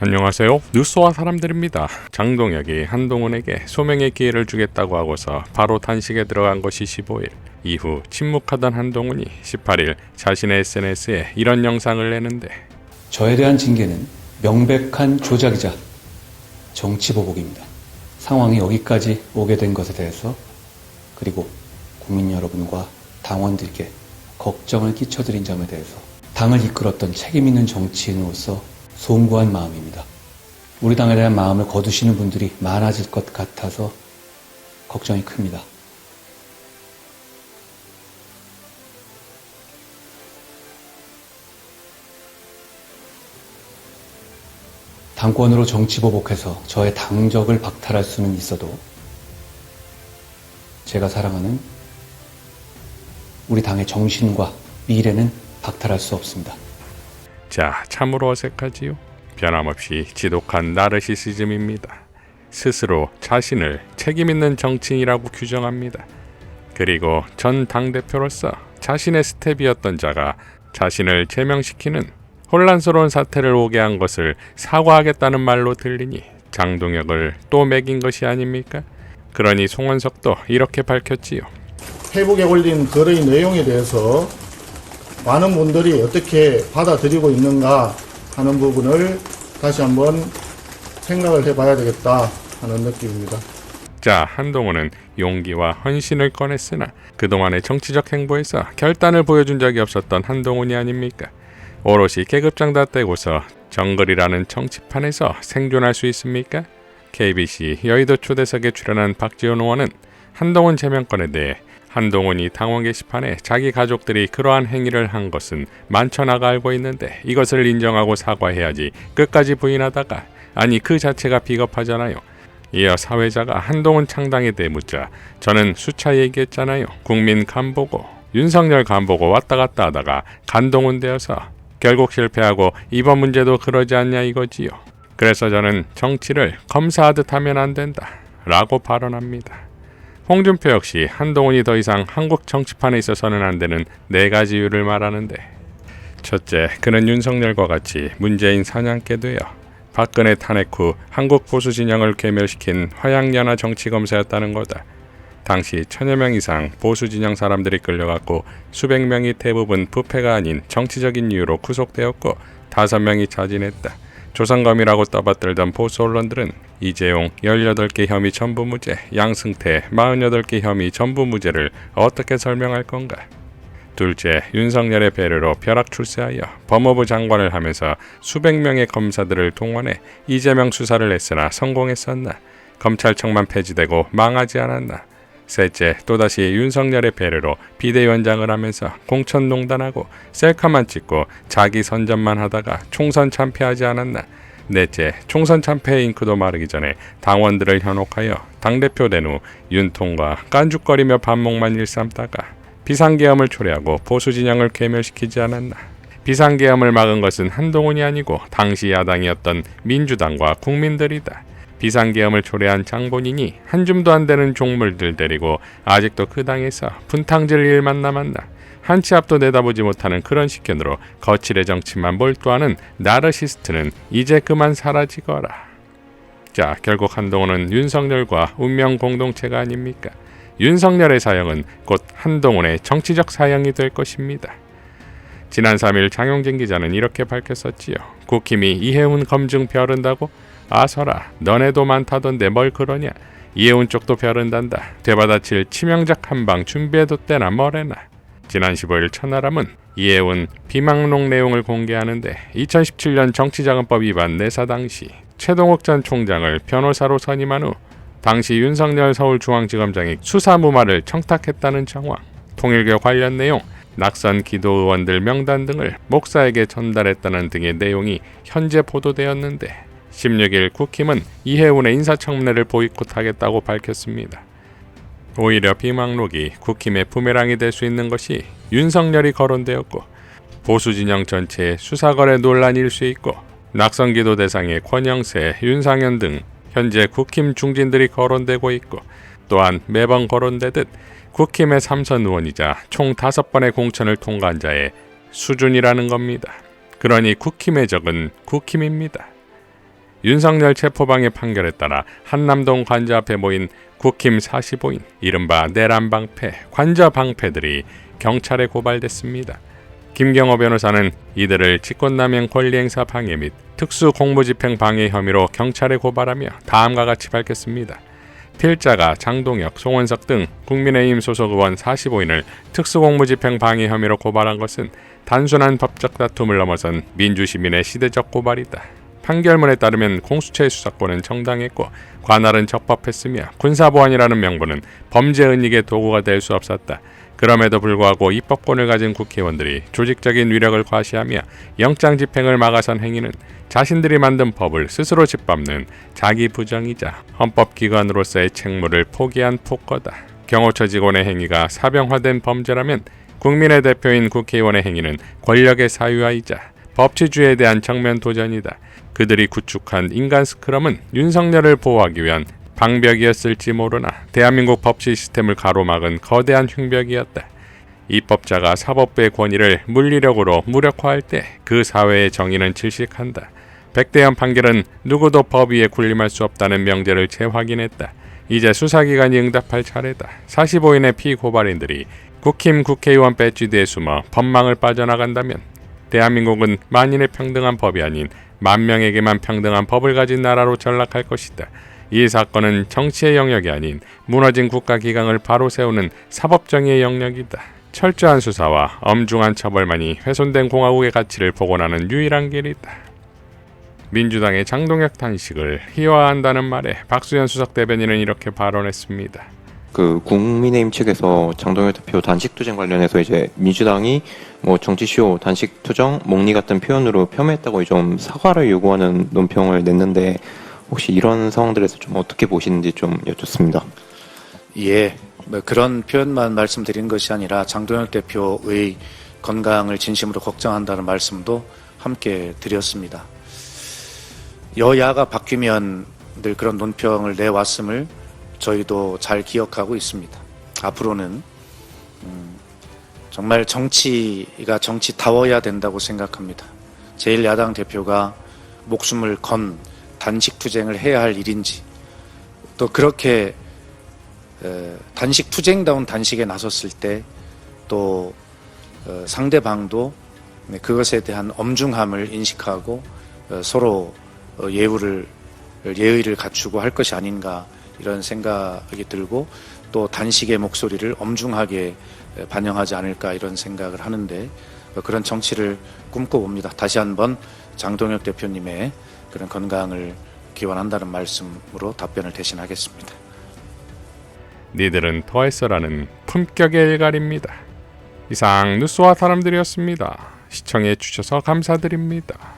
안녕하세요. 뉴스와 사람들입니다. 장동혁이 한동훈에게 소명의 기회를 주겠다고 하고서 바로 단식에 들어간 것이 15일. 이후 침묵하던 한동훈이 18일 자신의 SNS에 이런 영상을 내는데, 저에 대한 징계는 명백한 조작이자 정치보복입니다. 상황이 여기까지 오게 된 것에 대해서, 그리고 국민 여러분과 당원들께 걱정을 끼쳐드린 점에 대해서 당을 이끌었던 책임있는 정치인으로서 송구한 마음입니다. 우리 당에 대한 마음을 거두시는 분들이 많아질 것 같아서 걱정이 큽니다. 당권으로 정치보복해서 저의 당적을 박탈할 수는 있어도 제가 사랑하는 우리 당의 정신과 미래는 박탈할 수 없습니다. 자, 참으로 어색하지요? 변함없이 지독한 나르시시즘입니다. 스스로 자신을 책임있는 정치인이라고 규정합니다. 그리고 전 당대표로서 자신의 스텝이었던 자가 자신을 제명시키는 혼란스러운 사태를 오게 한 것을 사과하겠다는 말로 들리니 장동혁을 또 매긴 것이 아닙니까? 그러니 송원석도 이렇게 밝혔지요. 페이북에 올린 글의 내용에 대해서 많은 분들이 어떻게 받아들이고 있는가 하는 부분을 다시 한번 생각을 해봐야 되겠다 하는 느낌입니다. 자, 한동훈은 용기와 헌신을 꺼냈으나 그동안의 정치적 행보에서 결단을 보여준 적이 없었던 한동훈이 아닙니까? 오롯이 계급장 다 떼고서 정글이라는 정치판에서 생존할 수 있습니까? KBC 여의도 초대석에 출연한 박지원 의원은 한동훈 제명권에 대해 한동훈이 당원 게시판에 자기 가족들이 그러한 행위를 한 것은 만천하가 알고 있는데 이것을 인정하고 사과해야지 끝까지 부인하다가, 아니 그 자체가 비겁하잖아요. 이어 사회자가 한동훈 창당에 대해 묻자 저는 수차 얘기했잖아요. 국민 간보고 윤석열 간보고 왔다 갔다 하다가 간동훈 되어서 결국 실패하고 이번 문제도 그러지 않냐 이거지요. 그래서 저는 정치를 검사하듯 하면 안 된다 라고 발언합니다. 홍준표 역시 한동훈이 더 이상 한국 정치판에 있어서는 안 되는 4가지 이유를 말하는데, 첫째, 그는 윤석열과 같이 문재인 사냥개 되어 박근혜 탄핵 후 한국 보수 진영을 괴멸시킨 화양연화 정치검사였다는 거다. 당시 1000여 명 이상 보수 진영 사람들이 끌려갔고 수백 명이 대부분 부패가 아닌 정치적인 이유로 구속되었고 5명이 자진했다. 조선검이라고 떠받들던 보수 언론들은 이재용 18개 혐의 전부 무죄, 양승태 48개 혐의 전부 무죄를 어떻게 설명할 건가? 둘째, 윤석열의 배려로 벼락 출세하여 법무부 장관을 하면서 수백 명의 검사들을 동원해 이재명 수사를 했으나 성공했었나? 검찰청만 폐지되고 망하지 않았나? 셋째, 또다시 윤석열의 배려로 비대위원장을 하면서 공천농단하고 셀카만 찍고 자기 선전만 하다가 총선 참패하지 않았나? 넷째, 총선 참패의 잉크도 마르기 전에 당원들을 현혹하여 당대표 된 후 윤통과 깐죽거리며 반목만 일삼다가 비상계엄을 초래하고 보수진영을 괴멸시키지 않았나? 비상계엄을 막은 것은 한동훈이 아니고 당시 야당이었던 민주당과 국민들이다. 비상계엄을 초래한 장본인이 한 줌도 안 되는 종물들 데리고 아직도 그 당에서 분탕질 일만 남았나? 한치 앞도 내다보지 못하는 그런 식견으로 거칠의 정치만 몰두하는 나르시스트는 이제 그만 사라지거라. 자, 결국 한동훈은 윤석열과 운명 공동체가 아닙니까? 윤석열의 사형은 곧 한동훈의 정치적 사형이 될 것입니다. 지난 3일 장용진 기자는 이렇게 밝혔었지요. 국힘이 이해운 검증 벼른다고? 아서라, 너네도 많다던데 뭘 그러냐? 이해운 쪽도 벼른단다. 되받아칠 치명적 한방 준비해뒀대나 뭐래나. 지난 15일 천하람은 이해운 비망록 내용을 공개하는데 2017년 정치자금법 위반 내사 당시 최동욱 전 총장을 변호사로 선임한 후 당시 윤석열 서울중앙지검장이 수사 무마를 청탁했다는 정황, 통일교 관련 내용, 낙선 기도 의원들 명단 등을 목사에게 전달했다는 등의 내용이 현재 보도되었는데 16일 국힘은 이해운의 인사청문회를 보이콧하겠다고 밝혔습니다. 오히려 비망록이 국힘의 부메랑이 될 수 있는 것이 윤석열이 거론되었고 보수진영 전체의 수사거래 논란일 수 있고 낙선기도 대상의 권영세, 윤상현 등 현재 국힘 중진들이 거론되고 있고 또한 매번 거론되듯 국힘의 3선 의원이자 총 5번의 공천을 통과한 자의 수준이라는 겁니다. 그러니 국힘의 적은 국힘입니다. 윤석열 체포방해 판결에 따라 한남동 관저 앞에 모인 국힘 45인 이른바 내란방패, 관저방패들이 경찰에 고발됐습니다. 김경호 변호사는 이들을 직권남용 권리행사 방해 및 특수공무집행 방해 혐의로 경찰에 고발하며 다음과 같이 밝혔습니다. 필자가 장동혁, 송원석 등 국민의힘 소속 의원 45인을 특수공무집행 방해 혐의로 고발한 것은 단순한 법적 다툼을 넘어선 민주시민의 시대적 고발이다. 판결문에 따르면 공수처의 수사권은 정당했고 관할은 적법했으며 군사보안이라는 명분은 범죄 은닉의 도구가 될 수 없었다. 그럼에도 불구하고 입법권을 가진 국회의원들이 조직적인 위력을 과시하며 영장 집행을 막아선 행위는 자신들이 만든 법을 스스로 짓밟는 자기 부정이자 헌법기관으로서의 책무를 포기한 폭거다. 경호처 직원의 행위가 사병화된 범죄라면 국민의 대표인 국회의원의 행위는 권력의 사유화이자 법치주의에 대한 정면 도전이다. 그들이 구축한 인간 스크럼은 윤석열을 보호하기 위한 방벽이었을지 모르나 대한민국 법치 시스템을 가로막은 거대한 흉벽이었다. 입법자가 사법부의 권위를 물리력으로 무력화할 때 그 사회의 정의는 질식한다. 백대현 판결은 누구도 법 위에 군림할 수 없다는 명제를 재확인했다. 이제 수사기관이 응답할 차례다. 45인의 피고발인들이 국힘 국회의원 배지 뒤에 숨어 법망을 빠져나간다면 대한민국은 만인의 평등한 법이 아닌 만명에게만 평등한 법을 가진 나라로 전락할 것이다. 이 사건은 정치의 영역이 아닌 무너진 국가기강을 바로 세우는 사법정의의 영역이다. 철저한 수사와 엄중한 처벌만이 훼손된 공화국의 가치를 복원하는 유일한 길이다. 민주당의 장동혁 단식을 희화한다는 말에 박수현 수석 대변인은 이렇게 발언했습니다. 국민의힘 측에서 장동혁 대표 단식 투쟁 관련해서 이제 민주당이 정치쇼, 단식 투정, 목리 같은 표현으로 폄훼했다고 좀 사과를 요구하는 논평을 냈는데 혹시 이런 상황들에서 좀 어떻게 보시는지 좀 여쭙습니다. 예, 그런 표현만 말씀드린 것이 아니라 장동혁 대표의 건강을 진심으로 걱정한다는 말씀도 함께 드렸습니다. 여야가 바뀌면 늘 그런 논평을 내왔음을 저희도 잘 기억하고 있습니다. 앞으로는 정말 정치가 정치다워야 된다고 생각합니다. 제1야당 대표가 목숨을 건 단식 투쟁을 해야 할 일인지, 또 그렇게 단식 투쟁다운 단식에 나섰을 때 또 상대방도 그것에 대한 엄중함을 인식하고 서로 예의를 갖추고 할 것이 아닌가 이런 생각이 들고, 또 단식의 목소리를 엄중하게 반영하지 않을까 이런 생각을 하는데, 그런 정치를 꿈꿔봅니다. 다시 한번 장동혁 대표님의 그런 건강을 기원한다는 말씀으로 답변을 대신하겠습니다. 니들은 더했어라는 품격의 일갈입니다. 이상 뉴스와 사람들이었습니다. 시청해 주셔서 감사드립니다.